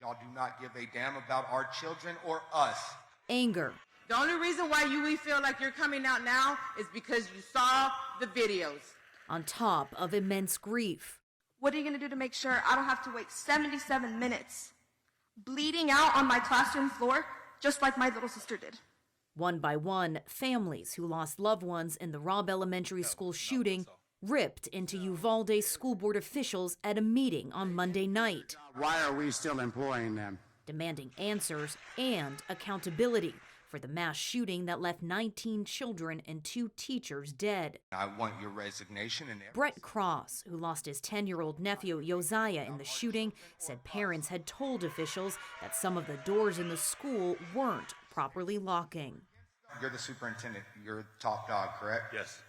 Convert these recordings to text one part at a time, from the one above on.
Y'all do not give a damn about our children or us. Anger. The only reason why we feel like you're coming out now is because you saw the videos. On top of immense grief. What are you going to do to make sure I don't have to wait 77 minutes bleeding out on my classroom floor just like my little sister did? One by one, families who lost loved ones in the Robb Elementary School shooting ripped into Uvalde school board officials at a meeting on Monday night. Why are we still employing them? Demanding answers and accountability for the mass shooting that left 19 children and 2 teachers dead. I want your resignation and Brett Cross, who lost his 10-year-old nephew Josiah in the shooting, said parents had told officials that some of the doors in the school weren't properly locking. You're the superintendent. You're the top dog, correct? Yes.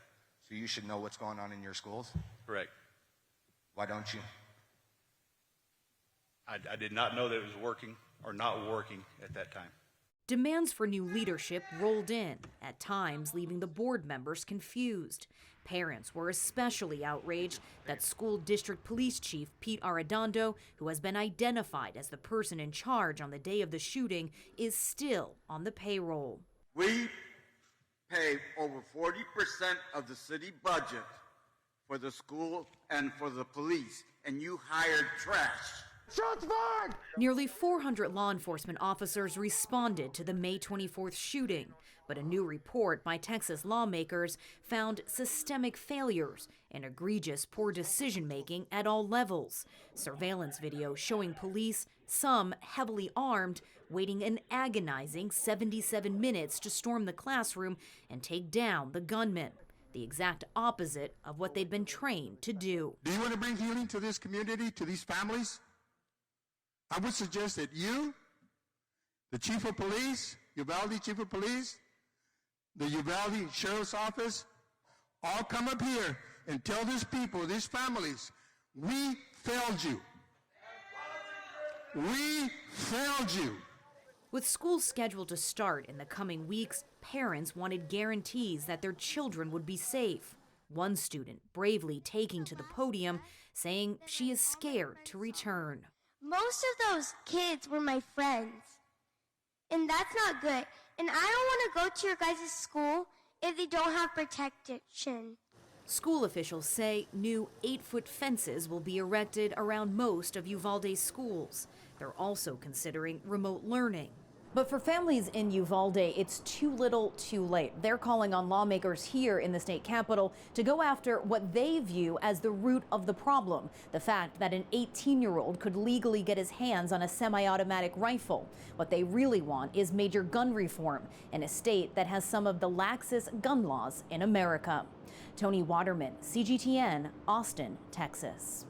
So you should know what's going on in your schools? Correct. Why don't you? I did not know that it was working or not working at that time. Demands for new leadership rolled in, at times leaving the board members confused. Parents were especially outraged that school district police chief Pete Arredondo, who has been identified as the person in charge on the day of the shooting, is still on the payroll. We pay over 40% of the city budget for the school and for the police, and you hired trash. Shots fired! Nearly 400 law enforcement officers responded to the May 24th shooting, but a new report by Texas lawmakers found systemic failures and egregious poor decision-making at all levels. Surveillance video showing police, some heavily armed, waiting an agonizing 77 minutes to storm the classroom and take down the gunman, the exact opposite of what they'd been trained to do. Do you want to bring healing to this community, to these families? I would suggest that you, the chief of police, Uvalde chief of police, the Uvalde sheriff's office, all come up here and tell these people, these families, we failed you. We failed you. With schools scheduled to start in the coming weeks, parents wanted guarantees that their children would be safe. One student bravely taking to the podium, saying she is scared to return. Most of those kids were my friends, and that's not good. And I don't want to go to your guys' school if they don't have protection. School officials say new 8-foot fences will be erected around most of Uvalde's schools. They're also considering remote learning. But for families in Uvalde, it's too little, too late. They're calling on lawmakers here in the state capitol to go after what they view as the root of the problem, the fact that an 18-year-old could legally get his hands on a semi-automatic rifle. What they really want is major gun reform in a state that has some of the laxest gun laws in America. Toni, Waterman, CGTN, Austin, Texas.